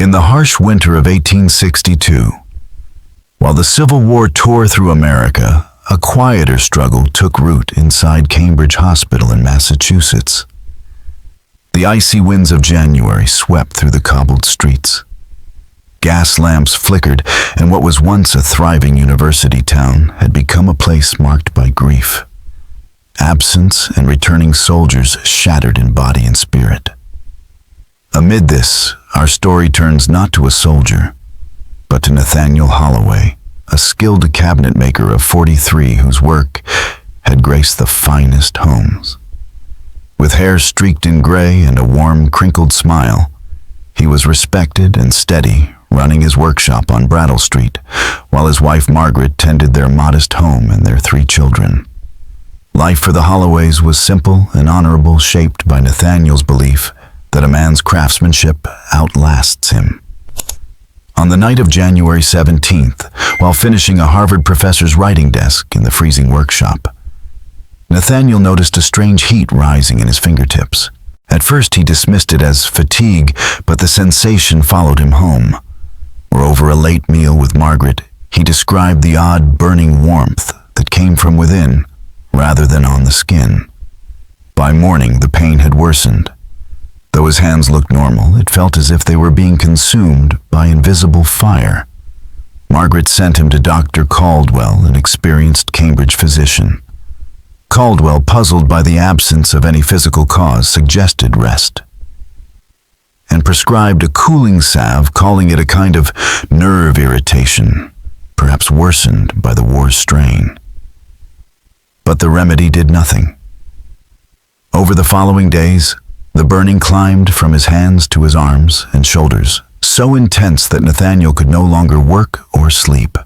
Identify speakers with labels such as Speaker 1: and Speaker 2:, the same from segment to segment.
Speaker 1: In the harsh winter of 1862, while the Civil War tore through America, a quieter struggle took root inside Cambridge Hospital in Massachusetts. The icy winds of January swept through the cobbled streets. Gas lamps flickered, and what was once a thriving university town had become a place marked by grief. Absence and returning soldiers shattered in body and spirit. Amid this, our story turns not to a soldier, but to Nathaniel Holloway, a skilled cabinet maker of 43 whose work had graced the finest homes. With hair streaked in gray and a warm, crinkled smile, he was respected and steady, running his workshop on Brattle Street, while his wife Margaret tended their modest home and their 3 children. Life for the Holloways was simple and honorable, shaped by Nathaniel's belief that a man's craftsmanship outlasts him. On the night of January 17th, while finishing a Harvard professor's writing desk in the freezing workshop, Nathaniel noticed a strange heat rising in his fingertips. At first he dismissed it as fatigue, but the sensation followed him home, where over a late meal with Margaret, he described the odd burning warmth that came from within rather than on the skin. By morning, the pain had worsened. Though his hands looked normal, it felt as if they were being consumed by invisible fire. Margaret sent him to Dr. Caldwell, an experienced Cambridge physician. Caldwell, puzzled by the absence of any physical cause, suggested rest and prescribed a cooling salve, calling it a kind of nerve irritation, perhaps worsened by the war's strain. But the remedy did nothing. Over the following days, the burning climbed from his hands to his arms and shoulders, so intense that Nathaniel could no longer work or sleep.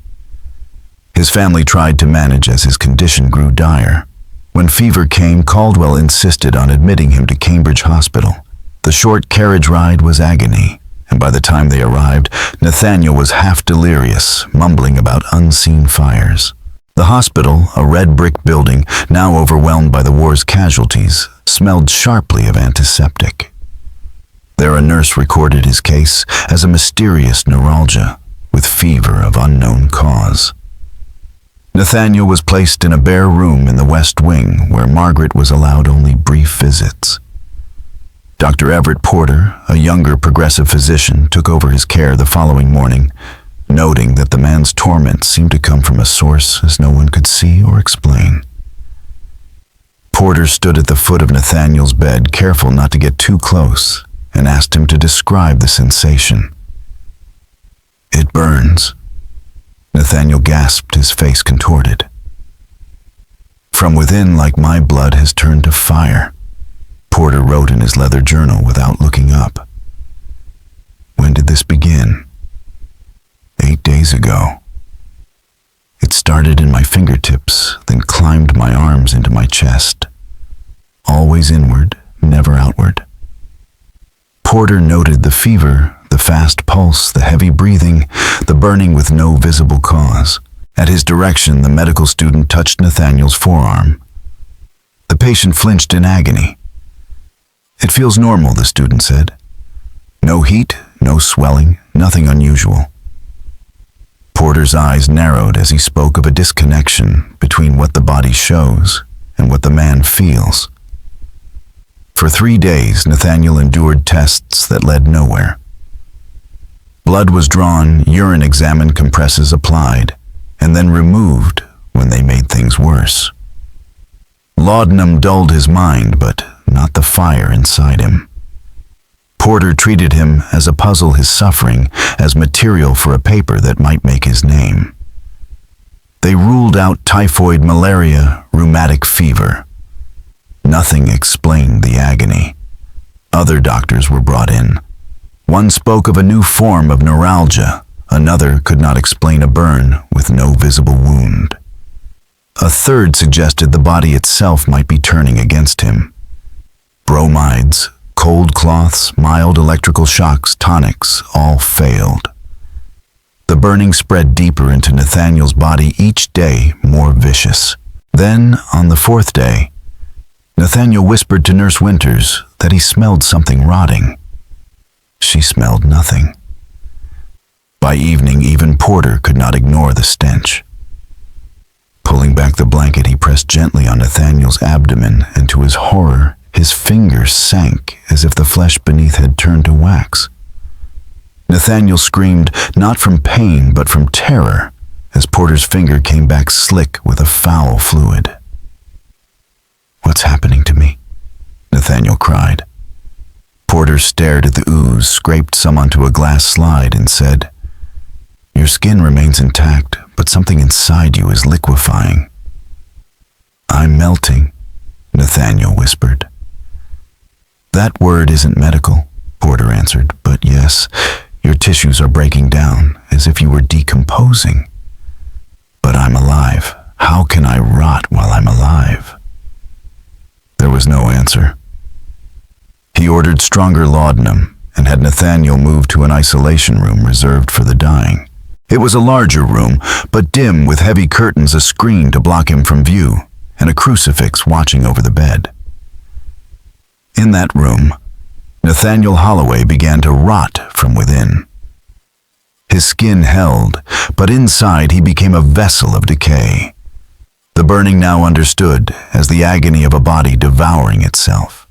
Speaker 1: His family tried to manage as his condition grew dire. When fever came, Caldwell insisted on admitting him to Cambridge Hospital. The short carriage ride was agony, and by the time they arrived, Nathaniel was half delirious, mumbling about unseen fires. The hospital, a red brick building, now overwhelmed by the war's casualties, smelled sharply of antiseptic. There a nurse recorded his case as a mysterious neuralgia, with fever of unknown cause. Nathaniel was placed in a bare room in the West Wing, where Margaret was allowed only brief visits. Dr. Everett Porter, a younger progressive physician, took over his care the following morning, noting that the man's torment seemed to come from a source as no one could see or explain. Porter stood at the foot of Nathaniel's bed, careful not to get too close, and asked him to describe the sensation. "It burns." Nathaniel gasped, his face contorted. "From within, like my blood has turned to fire," Porter wrote in his leather journal without looking up. "When did this begin?" 8 days ago. It started in my fingertips, then climbed my arms into my chest. Always inward, never outward." Porter noted the fever, the fast pulse, the heavy breathing, the burning with no visible cause. At his direction, the medical student touched Nathaniel's forearm. The patient flinched in agony. "It feels normal," the student said. "No heat, no swelling, nothing unusual." Porter's eyes narrowed as he spoke of a disconnection between what the body shows and what the man feels. For 3 days, Nathaniel endured tests that led nowhere. Blood was drawn, urine examined, compresses applied, and then removed when they made things worse. Laudanum dulled his mind, but not the fire inside him. Porter treated him as a puzzle, his suffering as material for a paper that might make his name. They ruled out typhoid, malaria, rheumatic fever. Nothing explained the agony. Other doctors were brought in. One spoke of a new form of neuralgia. Another could not explain a burn with no visible wound. A third suggested the body itself might be turning against him. Bromides, cold cloths, mild electrical shocks, tonics, all failed. The burning spread deeper into Nathaniel's body, each day more vicious. Then, on the 4th day, Nathaniel whispered to Nurse Winters that he smelled something rotting. She smelled nothing. By evening, even Porter could not ignore the stench. Pulling back the blanket, he pressed gently on Nathaniel's abdomen, and to his horror, his fingers sank as if the flesh beneath had turned to wax. Nathaniel screamed, not from pain but from terror, as Porter's finger came back slick with a foul fluid. "What's happening to me?" Nathaniel cried. Porter stared at the ooze, scraped some onto a glass slide, and said, "Your skin remains intact, but something inside you is liquefying." "I'm melting," Nathaniel whispered. "That word isn't medical," Porter answered, "but yes, your tissues are breaking down, as if you were decomposing. But I'm alive. How can I rot while I'm alive?" There was no answer. He ordered stronger laudanum and had Nathaniel moved to an isolation room reserved for the dying. It was a larger room, but dim, with heavy curtains, a screen to block him from view, and a crucifix watching over the bed. In that room, Nathaniel Holloway began to rot from within. His skin held, but inside he became a vessel of decay. The burning now understood as the agony of a body devouring itself.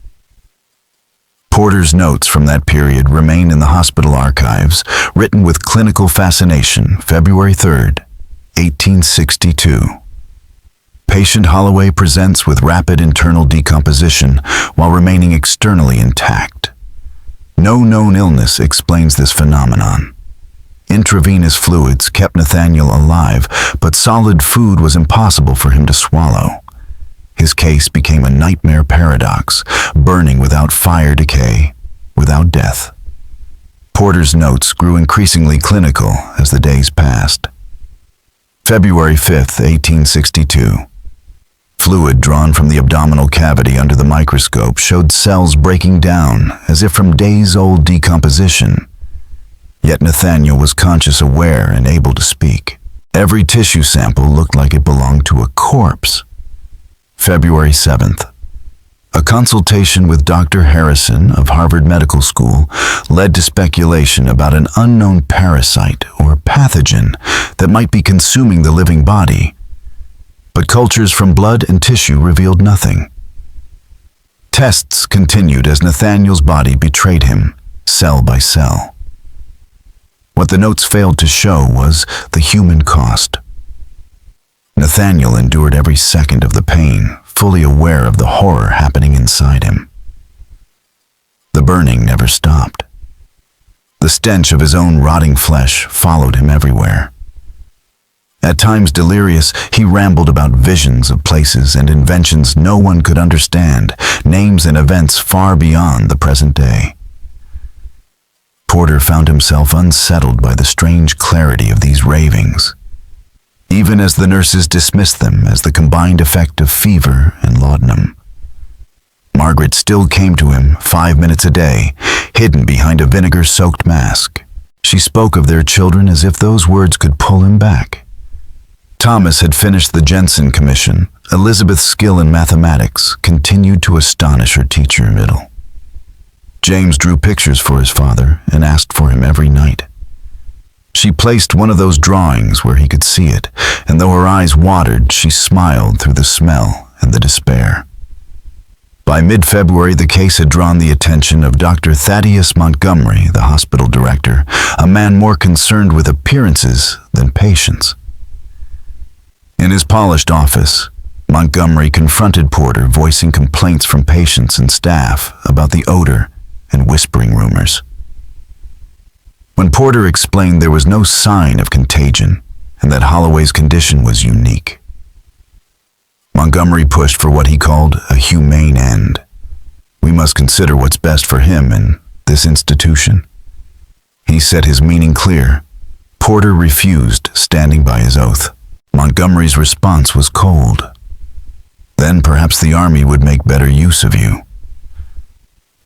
Speaker 1: Porter's notes from that period remain in the hospital archives, written with clinical fascination, February 3rd, 1862. Patient Holloway presents with rapid internal decomposition while remaining externally intact. No known illness explains this phenomenon. Intravenous fluids kept Nathaniel alive, but solid food was impossible for him to swallow. His case became a nightmare paradox, burning without fire decay, without death. Porter's notes grew increasingly clinical as the days passed. February 5th, 1862. Fluid drawn from the abdominal cavity under the microscope showed cells breaking down as if from days-old decomposition. Yet Nathaniel was conscious, aware, and able to speak. Every tissue sample looked like it belonged to a corpse. February 7th. A consultation with Dr. Harrison of Harvard Medical School led to speculation about an unknown parasite or pathogen that might be consuming the living body. But cultures from blood and tissue revealed nothing. Tests continued as Nathaniel's body betrayed him, cell by cell. What the notes failed to show was the human cost. Nathaniel endured every second of the pain, fully aware of the horror happening inside him. The burning never stopped. The stench of his own rotting flesh followed him everywhere. At times delirious, he rambled about visions of places and inventions no one could understand, names and events far beyond the present day. Porter found himself unsettled by the strange clarity of these ravings, even as the nurses dismissed them as the combined effect of fever and laudanum. Margaret still came to him 5 minutes a day, hidden behind a vinegar-soaked mask. She spoke of their children as if those words could pull him back. Thomas had finished the Jensen Commission. Elizabeth's skill in mathematics continued to astonish her teacher, Middle. James drew pictures for his father and asked for him every night. She placed one of those drawings where he could see it, and though her eyes watered, she smiled through the smell and the despair. By mid-February, the case had drawn the attention of Dr. Thaddeus Montgomery, the hospital director, a man more concerned with appearances than patients. In his polished office, Montgomery confronted Porter, voicing complaints from patients and staff about the odor and whispering rumors. When Porter explained there was no sign of contagion and that Holloway's condition was unique, Montgomery pushed for what he called a humane end. We must consider what's best for him and this institution. He set his meaning clear. Porter refused, standing by his oath. Montgomery's response was cold. Then perhaps the army would make better use of you.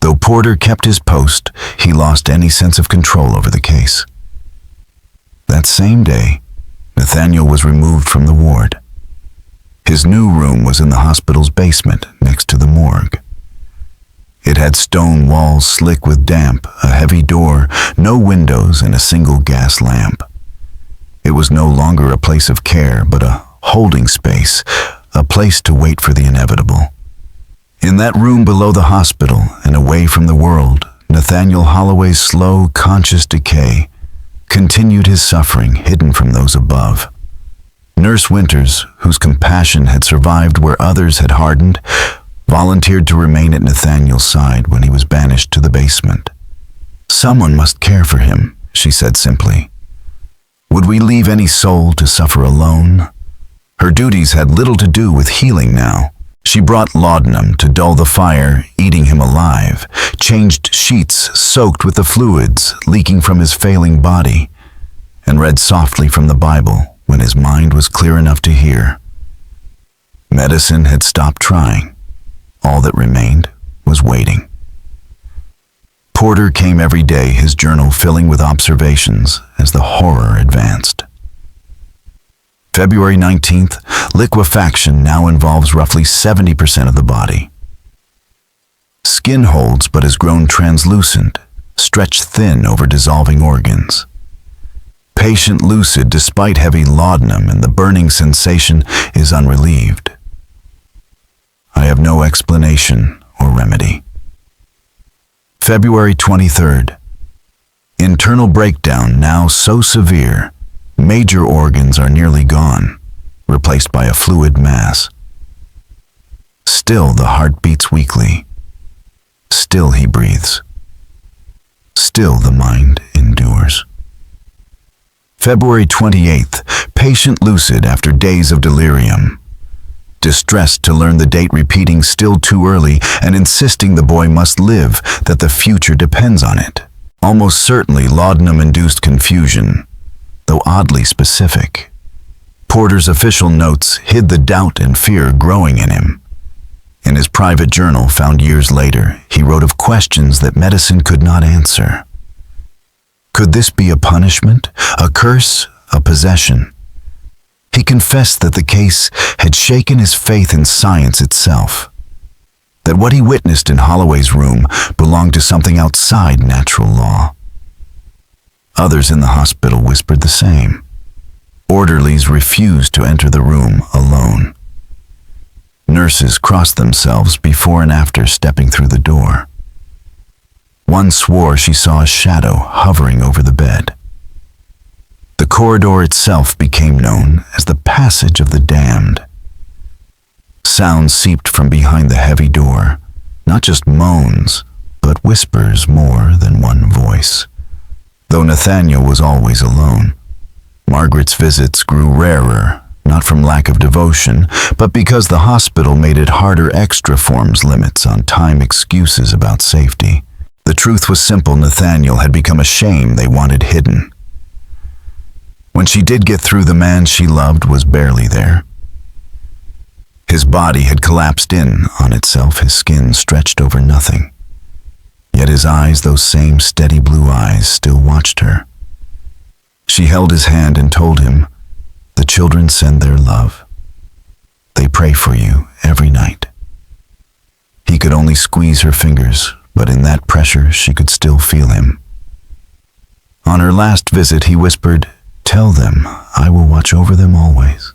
Speaker 1: Though Porter kept his post, he lost any sense of control over the case. That same day, Nathaniel was removed from the ward. His new room was in the hospital's basement, next to the morgue. It had stone walls slick with damp, a heavy door, no windows, and a single gas lamp. It was no longer a place of care, but a holding space, a place to wait for the inevitable. In that room below the hospital and away from the world, Nathaniel Holloway's slow, conscious decay continued his suffering hidden from those above. Nurse Winters, whose compassion had survived where others had hardened, volunteered to remain at Nathaniel's side when he was banished to the basement. "Someone must care for him," she said simply. Would we leave any soul to suffer alone? Her duties had little to do with healing now. She brought laudanum to dull the fire, eating him alive, changed sheets soaked with the fluids leaking from his failing body, and read softly from the Bible when his mind was clear enough to hear. Medicine had stopped trying. All that remained was waiting. Porter came every day, his journal filling with observations as the horror advanced. February 19th, liquefaction now involves roughly 70% of the body. Skin holds but has grown translucent, stretched thin over dissolving organs. Patient lucid despite heavy laudanum, and the burning sensation is unrelieved. I have no explanation or remedy. February 23rd. Internal breakdown now so severe, major organs are nearly gone, replaced by a fluid mass. Still the heart beats weakly. Still he breathes. Still the mind endures. February 28th. Patient lucid after days of delirium. Distressed to learn the date repeating still too early and insisting the boy must live, that the future depends on it. Almost certainly laudanum-induced confusion, though oddly specific. Porter's official notes hid the doubt and fear growing in him. In his private journal found years later, he wrote of questions that medicine could not answer. Could this be a punishment, a curse, a possession? He confessed that the case had shaken his faith in science itself, that what he witnessed in Holloway's room belonged to something outside natural law. Others in the hospital whispered the same. Orderlies refused to enter the room alone. Nurses crossed themselves before and after stepping through the door. One swore she saw a shadow hovering over the bed. The corridor itself became known as the Passage of the Damned. Sounds seeped from behind the heavy door, not just moans, but whispers more than one voice. Though Nathaniel was always alone, Margaret's visits grew rarer, not from lack of devotion, but because the hospital made it harder extra forms limits on time excuses about safety. The truth was simple: Nathaniel had become a shame they wanted hidden. When she did get through, the man she loved was barely there. His body had collapsed in on itself, his skin stretched over nothing. Yet his eyes, those same steady blue eyes, still watched her. She held his hand and told him, "The children send their love. They pray for you every night." He could only squeeze her fingers, but in that pressure she could still feel him. On her last visit he whispered, "Tell them I will watch over them always."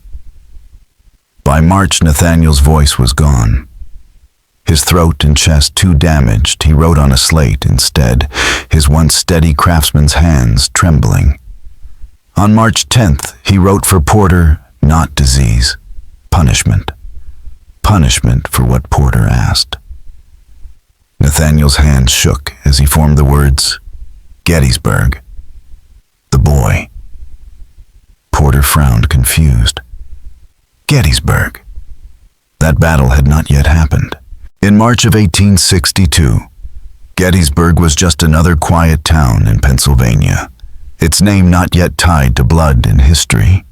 Speaker 1: By March, Nathaniel's voice was gone. His throat and chest too damaged, he wrote on a slate instead, his once steady craftsman's hands trembling. On March 10th, he wrote for Porter, not disease, punishment. Punishment for what Porter asked. Nathaniel's hand shook as he formed the words, "Gettysburg. The boy." Porter frowned, confused. Gettysburg. That battle had not yet happened. In March of 1862, Gettysburg was just another quiet town in Pennsylvania, its name not yet tied to blood and history.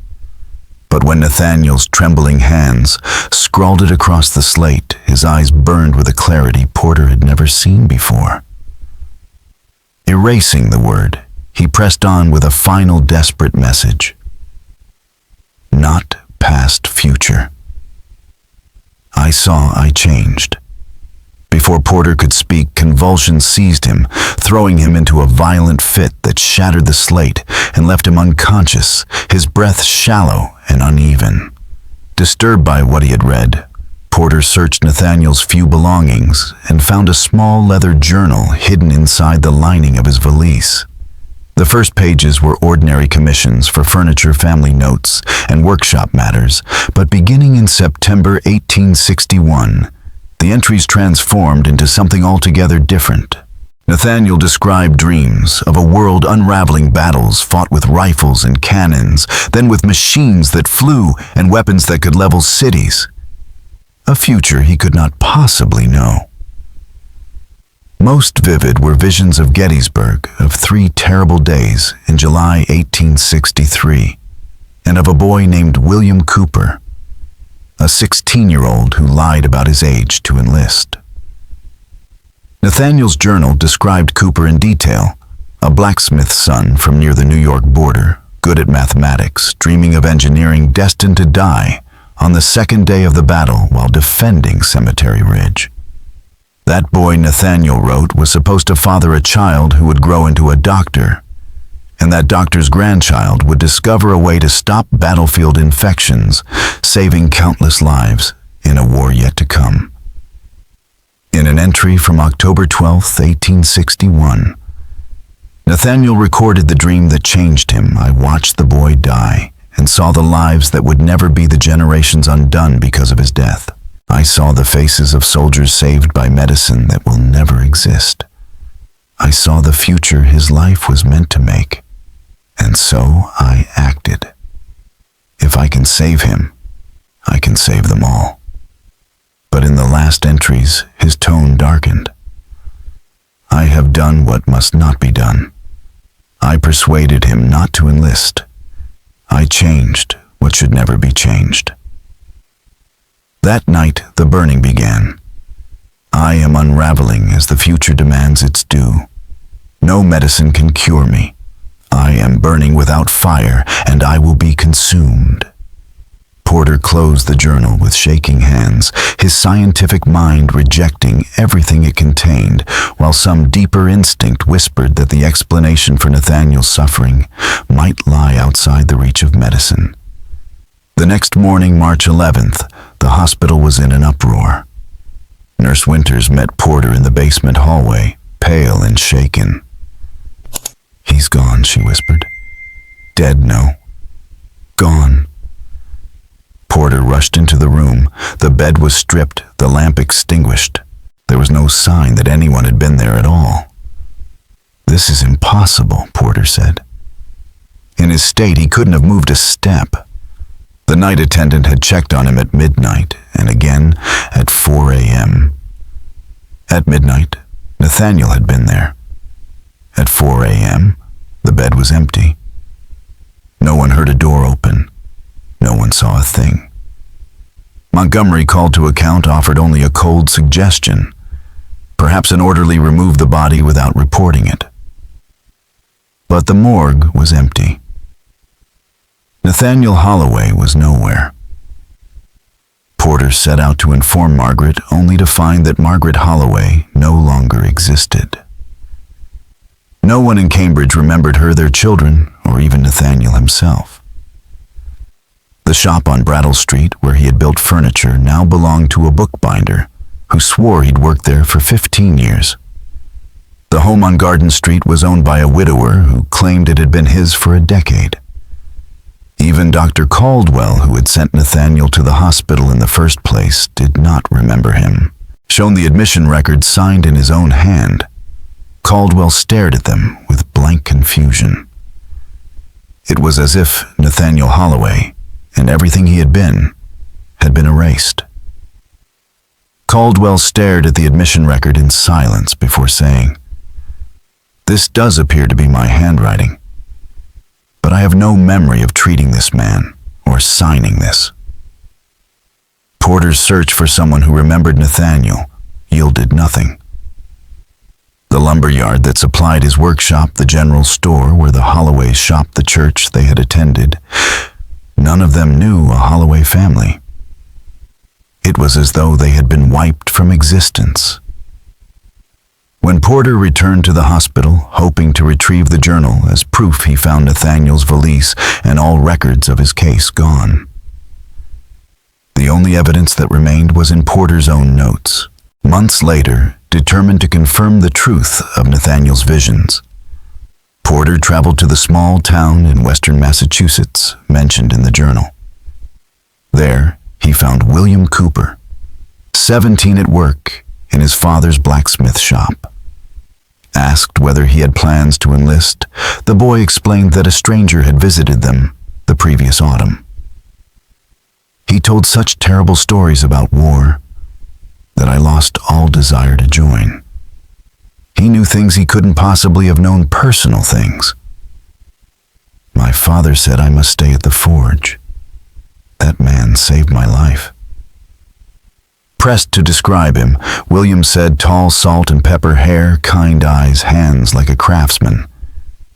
Speaker 1: But when Nathaniel's trembling hands scrawled it across the slate, his eyes burned with a clarity Porter had never seen before. Erasing the word, he pressed on with a final desperate message. Not past future. I saw I changed. Before Porter could speak, convulsions seized him, throwing him into a violent fit that shattered the slate and left him unconscious, his breath shallow and uneven. Disturbed by what he had read, Porter searched Nathaniel's few belongings and found a small leather journal hidden inside the lining of his valise. The first pages were ordinary commissions for furniture, family notes, and workshop matters, but beginning in September 1861, the entries transformed into something altogether different. Nathaniel described dreams of a world unraveling battles fought with rifles and cannons, then with machines that flew and weapons that could level cities. A future he could not possibly know. Most vivid were visions of Gettysburg, of 3 terrible days in July 1863, and of a boy named William Cooper, a 16-year-old who lied about his age to enlist. Nathaniel's journal described Cooper in detail, a blacksmith's son from near the New York border, good at mathematics, dreaming of engineering, destined to die on the second day of the battle while defending Cemetery Ridge. That boy, Nathaniel wrote, was supposed to father a child who would grow into a doctor, and that doctor's grandchild would discover a way to stop battlefield infections, saving countless lives in a war yet to come. In an entry from October 12, 1861, Nathaniel recorded the dream that changed him. I watched the boy die and saw the lives that would never be the generations undone because of his death. I saw the faces of soldiers saved by medicine that will never exist. I saw the future his life was meant to make. And so I acted. If I can save him, I can save them all. But in the last entries, his tone darkened. I have done what must not be done. I persuaded him not to enlist. I changed what should never be changed. That night, the burning began. I am unraveling as the future demands its due. No medicine can cure me. I am burning without fire, and I will be consumed. Porter closed the journal with shaking hands, his scientific mind rejecting everything it contained, while some deeper instinct whispered that the explanation for Nathaniel's suffering might lie outside the reach of medicine. The next morning, March 11th, the hospital was in an uproar. Nurse Winters met Porter in the basement hallway, pale and shaken. "He's gone," she whispered. "Dead, no. Gone." Porter rushed into the room. The bed was stripped, the lamp extinguished. There was no sign that anyone had been there at all. "This is impossible," Porter said. In his state, he couldn't have moved a step. The night attendant had checked on him at midnight and again at 4 a.m. At midnight, Nathaniel had been there. At 4 a.m., the bed was empty. No one heard a door open. No one saw a thing. Montgomery, called to account, offered only a cold suggestion. Perhaps an orderly removed the body without reporting it. But the morgue was empty. Nathaniel Holloway was nowhere. Porter set out to inform Margaret, only to find that Margaret Holloway no longer existed. No one in Cambridge remembered her, their children, or even Nathaniel himself. The shop on Brattle Street, where he had built furniture, now belonged to a bookbinder who swore he'd worked there for 15 years. The home on Garden Street was owned by a widower who claimed it had been his for a decade. Even Dr. Caldwell, who had sent Nathaniel to the hospital in the first place, did not remember him. Shown the admission records signed in his own hand, Caldwell stared at them with blank confusion. It was as if Nathaniel Holloway and everything he had been erased. Caldwell stared at the admission record in silence before saying, "This does appear to be my handwriting, but I have no memory of treating this man or signing this." Porter's search for someone who remembered Nathaniel yielded nothing. The lumber yard that supplied his workshop, the general store where the Holloways shopped, the church they had attended, none of them knew a Holloway family. It was as though they had been wiped from existence, When Porter returned to the hospital, hoping to retrieve the journal as proof, he found Nathaniel's valise and all records of his case gone. The only evidence that remained was in Porter's own notes. Months later, determined to confirm the truth of Nathaniel's visions, Porter traveled to the small town in western Massachusetts mentioned in the journal. There, he found William Cooper, 17, at work in his father's blacksmith shop. Asked whether he had plans to enlist, the boy explained that a stranger had visited them the previous autumn. He told such terrible stories about war that I lost all desire to join. He knew things he couldn't possibly have known, personal things. My father said I must stay at the forge. That man saved my life. Pressed to describe him, William said tall, salt and pepper hair, kind eyes, hands like a craftsman.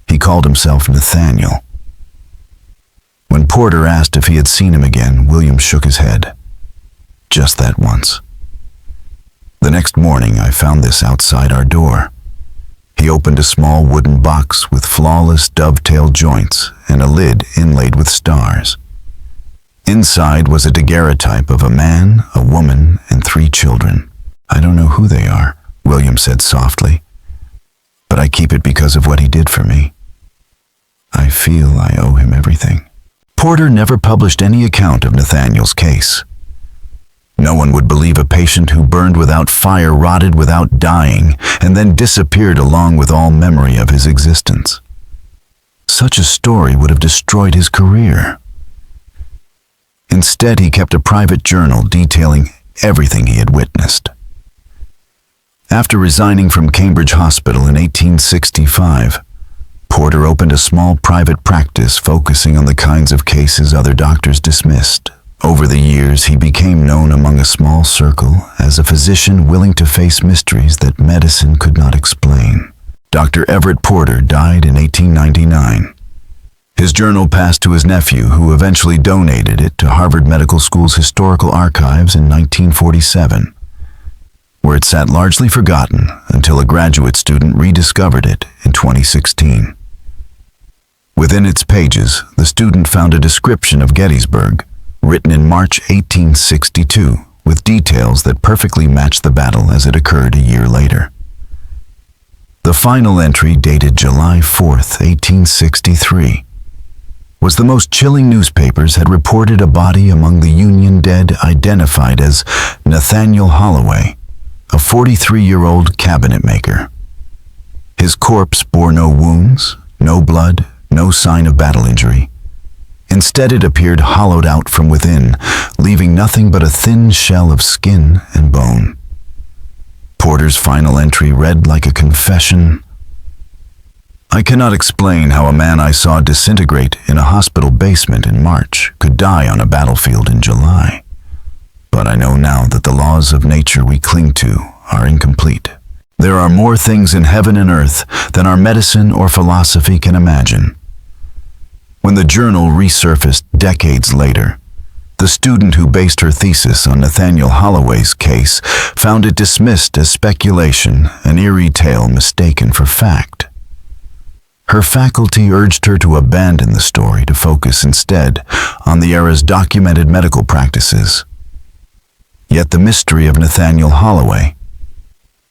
Speaker 1: He called himself Nathaniel. When Porter asked if he had seen him again, William shook his head. Just that once. The next morning, I found this outside our door. He opened a small wooden box with flawless dovetail joints and a lid inlaid with stars. Inside was a daguerreotype of a man, a woman, and 3 children. I don't know who they are, William said softly, but I keep it because of what he did for me. I feel I owe him everything. Porter never published any account of Nathaniel's case. No one would believe a patient who burned without fire, rotted without dying, and then disappeared along with all memory of his existence. Such a story would have destroyed his career. Instead, he kept a private journal detailing everything he had witnessed. After resigning from Cambridge Hospital in 1865, Porter opened a small private practice focusing on the kinds of cases other doctors dismissed. Over the years, he became known among a small circle as a physician willing to face mysteries that medicine could not explain. Dr. Everett Porter died in 1899. His journal passed to his nephew, who eventually donated it to Harvard Medical School's historical archives in 1947, where it sat largely forgotten until a graduate student rediscovered it in 2016. Within its pages, the student found a description of Gettysburg, written in March 1862, with details that perfectly matched the battle as it occurred a year later. The final entry, dated July 4th, 1863, was the most chilling. Newspapers had reported a body among the Union dead identified as Nathaniel Holloway, a 43-year-old cabinet maker. His corpse bore no wounds, no blood, no sign of battle injury. Instead, it appeared hollowed out from within, leaving nothing but a thin shell of skin and bone. Porter's final entry read like a confession. I cannot explain how a man I saw disintegrate in a hospital basement in March could die on a battlefield in July. But I know now that the laws of nature we cling to are incomplete. There are more things in heaven and earth than our medicine or philosophy can imagine. When the journal resurfaced decades later, the student who based her thesis on Nathaniel Holloway's case found it dismissed as speculation, an eerie tale mistaken for fact. Her faculty urged her to abandon the story to focus instead on the era's documented medical practices. Yet the mystery of Nathaniel Holloway,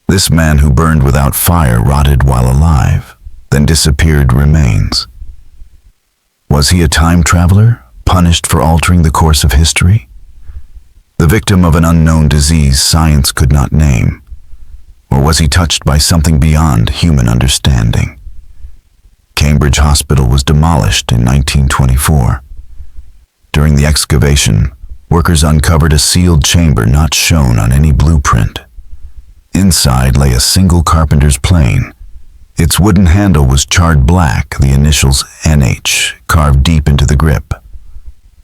Speaker 1: this man who burned without fire, rotted while alive, then disappeared, remains. Was he a time traveler, punished for altering the course of history? The victim of an unknown disease science could not name? Or was he touched by something beyond human understanding? Cambridge Hospital was demolished in 1924. During the excavation, workers uncovered a sealed chamber not shown on any blueprint. Inside lay a single carpenter's plane. Its wooden handle was charred black, the initials NH carved deep into the grip.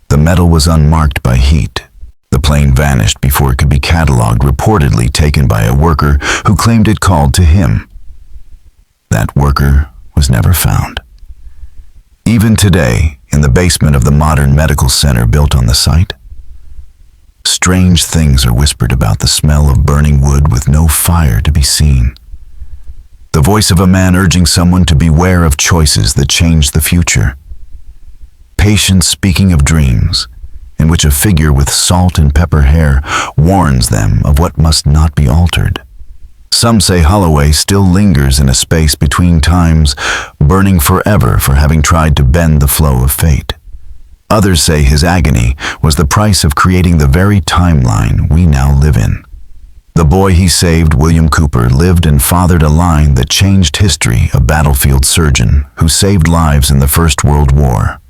Speaker 1: The metal was unmarked by heat. The plane vanished before it could be cataloged, reportedly taken by a worker who claimed it called to him. That worker was never found. Even today, in the basement of the modern medical center built on the site, strange things are whispered about the smell of burning wood with no fire to be seen. The voice of a man urging someone to beware of choices that change the future. Patience speaking of dreams, in which a figure with salt and pepper hair warns them of what must not be altered. Some say Holloway still lingers in a space between times, burning forever for having tried to bend the flow of fate. Others say his agony was the price of creating the very timeline we now live in. The boy he saved, William Cooper, lived and fathered a line that changed history, a battlefield surgeon who saved lives in the First World War,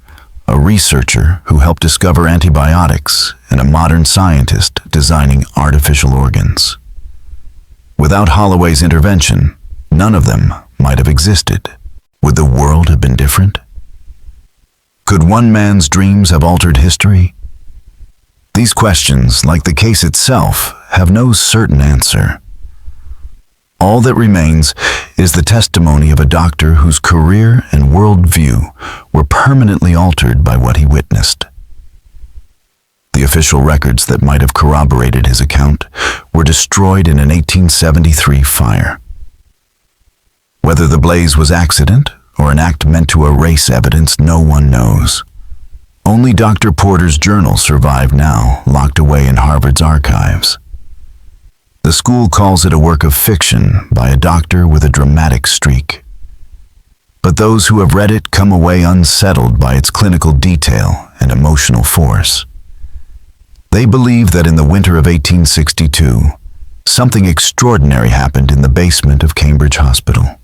Speaker 1: a researcher who helped discover antibiotics, and a modern scientist designing artificial organs. Without Holloway's intervention, none of them might have existed. Would the world have been different? Could one man's dreams have altered history? These questions, like the case itself, have no certain answer. All that remains is the testimony of a doctor whose career and worldview were permanently altered by what he witnessed. The official records that might have corroborated his account were destroyed in an 1873 fire. Whether the blaze was accident or an act meant to erase evidence, no one knows. Only Dr. Porter's journal survived now, locked away in Harvard's archives. The school calls it a work of fiction by a doctor with a dramatic streak. But those who have read it come away unsettled by its clinical detail and emotional force. They believe that in the winter of 1862, something extraordinary happened in the basement of Cambridge Hospital.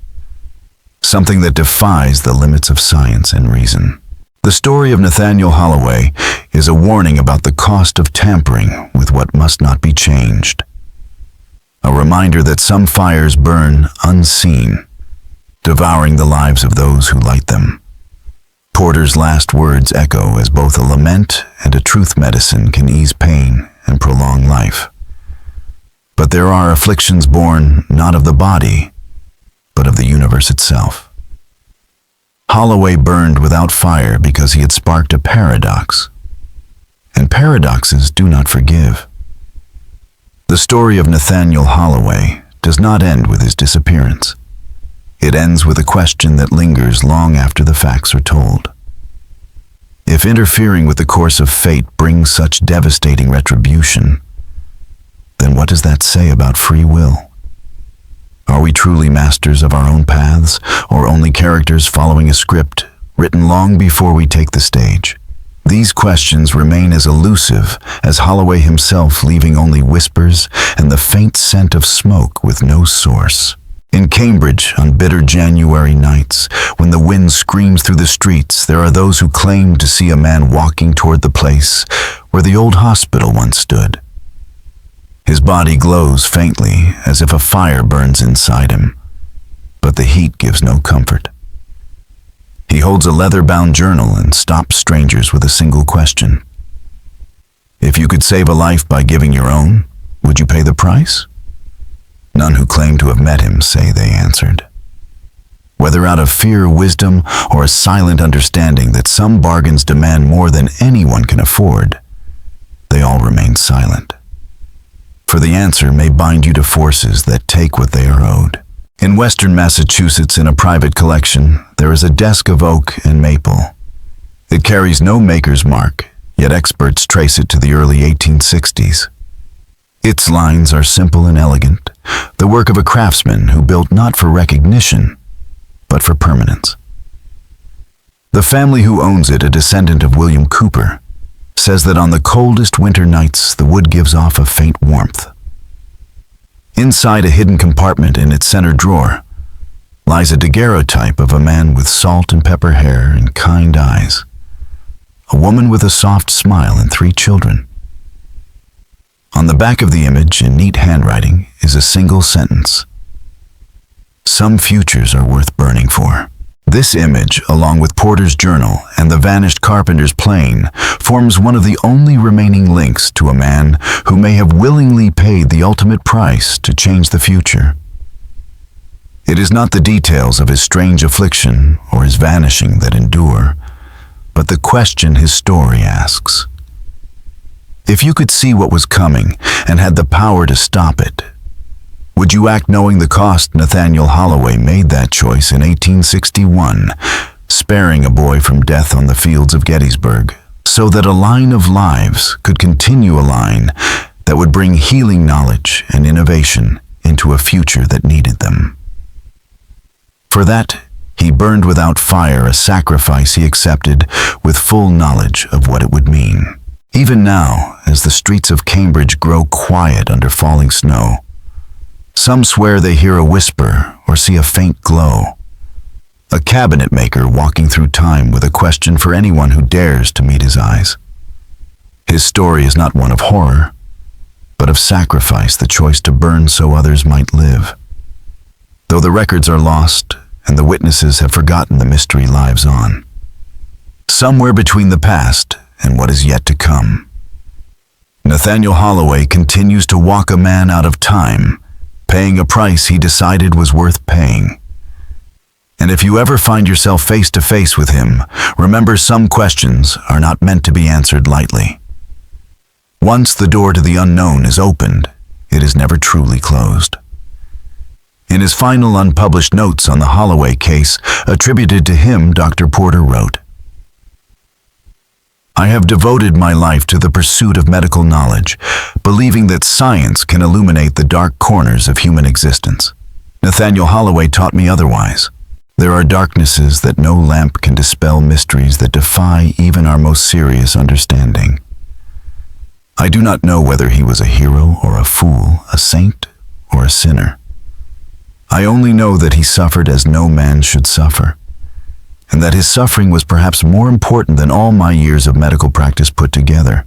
Speaker 1: Something that defies the limits of science and reason. The story of Nathaniel Holloway is a warning about the cost of tampering with what must not be changed. A reminder that some fires burn unseen, devouring the lives of those who light them. Porter's last words echo as both a lament and a truth medicine can ease pain and prolong life. But there are afflictions born not of the body, but of the universe itself. Holloway burned without fire because he had sparked a paradox, and paradoxes do not forgive. The story of Nathaniel Holloway does not end with his disappearance. It ends with a question that lingers long after the facts are told. If interfering with the course of fate brings such devastating retribution, then what does that say about free will? Are we truly masters of our own paths, or only characters following a script written long before we take the stage? These questions remain as elusive as Holloway himself, leaving only whispers and the faint scent of smoke with no source. In Cambridge, on bitter January nights, when the wind screams through the streets, there are those who claim to see a man walking toward the place where the old hospital once stood. His body glows faintly, as if a fire burns inside him, but the heat gives no comfort. He holds a leather-bound journal and stops strangers with a single question. If you could save a life by giving your own, would you pay the price? None who claim to have met him say they answered. Whether out of fear, wisdom, or a silent understanding that some bargains demand more than anyone can afford, they all remain silent. For the answer may bind you to forces that take what they are owed. In western Massachusetts, in a private collection, there is a desk of oak and maple. It carries no maker's mark, yet experts trace it to the early 1860s. Its lines are simple and elegant, the work of a craftsman who built not for recognition, but for permanence. The family who owns it, a descendant of William Cooper, says that on the coldest winter nights the wood gives off a faint warmth. Inside a hidden compartment in its center drawer lies a daguerreotype of a man with salt and pepper hair and kind eyes, a woman with a soft smile and 3 children. On the back of the image, in neat handwriting, is a single sentence: "Some futures are worth burning for." This image, along with Porter's journal and the vanished carpenter's plane, forms one of the only remaining links to a man who may have willingly paid the ultimate price to change the future. It is not the details of his strange affliction or his vanishing that endure, but the question his story asks. If you could see what was coming and had the power to stop it, Would you act knowing the cost? Nathaniel Holloway made that choice in 1861, sparing a boy from death on the fields of Gettysburg, so that a line of lives could continue, a line that would bring healing knowledge and innovation into a future that needed them. For that, he burned without fire, a sacrifice he accepted with full knowledge of what it would mean. Even now, as the streets of Cambridge grow quiet under falling snow, some swear they hear a whisper or see a faint glow. A cabinet maker walking through time with a question for anyone who dares to meet his eyes. His story is not one of horror, but of sacrifice, the choice to burn so others might live. Though the records are lost and the witnesses have forgotten, the mystery lives on, somewhere between the past and what is yet to come. Nathaniel Holloway continues to walk a man out of time, paying a price he decided was worth paying. And if you ever find yourself face to face with him, remember, some questions are not meant to be answered lightly. Once the door to the unknown is opened, it is never truly closed. In his final unpublished notes on the Holloway case, attributed to him, Dr. Porter wrote, "I have devoted my life to the pursuit of medical knowledge, believing that science can illuminate the dark corners of human existence. Nathaniel Holloway taught me otherwise. There are darknesses that no lamp can dispel, mysteries that defy even our most serious understanding. I do not know whether he was a hero or a fool, a saint or a sinner. I only know that he suffered as no man should suffer, and that his suffering was perhaps more important than all my years of medical practice put together.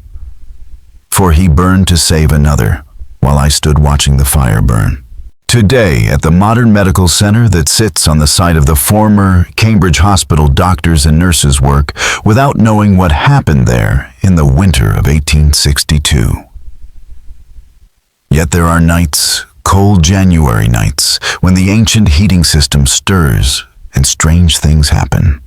Speaker 1: For he burned to save another, while I stood watching the fire burn." Today, at the modern medical center that sits on the site of the former Cambridge Hospital, doctors and nurses work without knowing what happened there in the winter of 1862. Yet there are nights, cold January nights, when the ancient heating system stirs and strange things happen.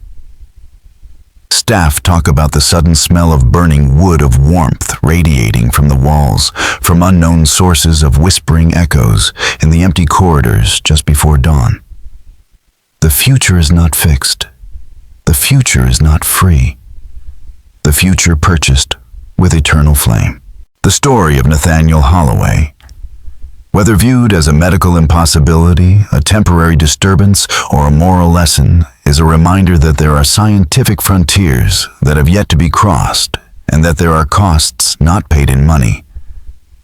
Speaker 1: Staff talk about the sudden smell of burning wood, of warmth radiating from the walls, from unknown sources, of whispering echoes in the empty corridors just before dawn. The future is not fixed. The future is not free. The future purchased with eternal flame. The story of Nathaniel Holloway, whether viewed as a medical impossibility, a temporary disturbance, or a moral lesson, is a reminder that there are scientific frontiers that have yet to be crossed, and that there are costs not paid in money,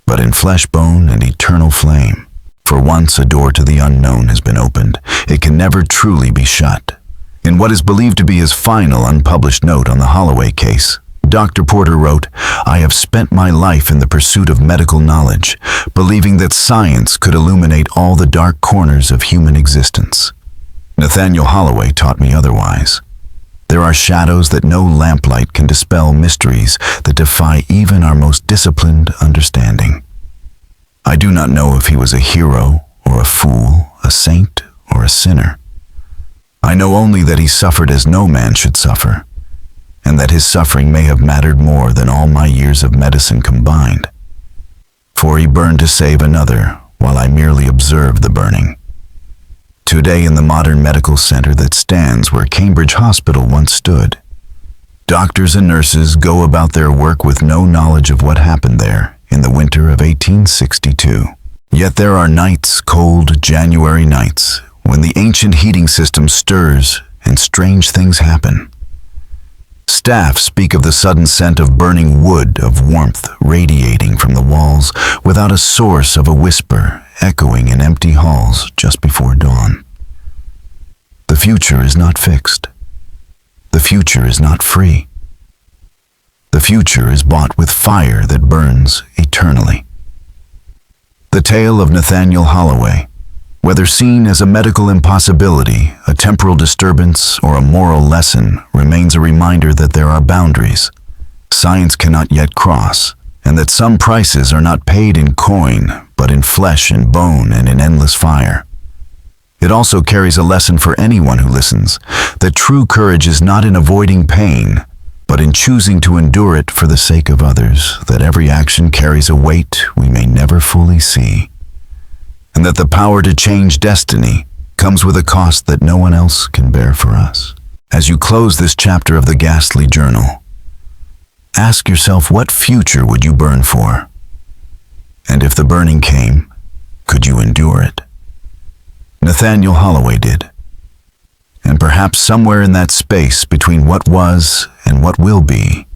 Speaker 1: but in flesh, bone, and eternal flame. For once a door to the unknown has been opened, it can never truly be shut. In what is believed to be his final unpublished note on the Holloway case, Dr. Porter wrote, "I have spent my life in the pursuit of medical knowledge, believing that science could illuminate all the dark corners of human existence. Nathaniel Holloway taught me otherwise. There are shadows that no lamplight can dispel, mysteries that defy even our most disciplined understanding. I do not know if he was a hero or a fool, a saint or a sinner. I know only that he suffered as no man should suffer, and that his suffering may have mattered more than all my years of medicine combined. For he burned to save another, while I merely observed the burning." Today, in the modern medical center that stands where Cambridge Hospital once stood, doctors and nurses go about their work with no knowledge of what happened there in the winter of 1862. Yet there are nights, cold January nights, when the ancient heating system stirs and strange things happen. Staff speak of the sudden scent of burning wood, of warmth radiating from the walls without a source, of a whisper echoing in empty halls just before dawn. The future is not fixed. The future is not free. The future is bought with fire that burns eternally. The tale of Nathaniel Holloway, whether seen as a medical impossibility, a temporal disturbance, or a moral lesson, remains a reminder that there are boundaries science cannot yet cross, and that some prices are not paid in coin, but in flesh and bone and in endless fire. It also carries a lesson for anyone who listens, that true courage is not in avoiding pain, but in choosing to endure it for the sake of others, that every action carries a weight we may never fully see, and that the power to change destiny comes with a cost that no one else can bear for us. As you close this chapter of the ghastly journal, ask yourself, what future would you burn for? And if the burning came, could you endure it? Nathaniel Holloway did. And perhaps somewhere in that space between what was and what will be,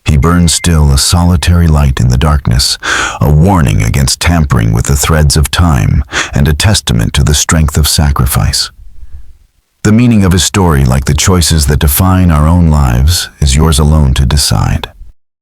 Speaker 1: he burns still a solitary light in the darkness, a warning against tampering with the threads of time, and a testament to the strength of sacrifice. The meaning of his story, like the choices that define our own lives, is yours alone to decide.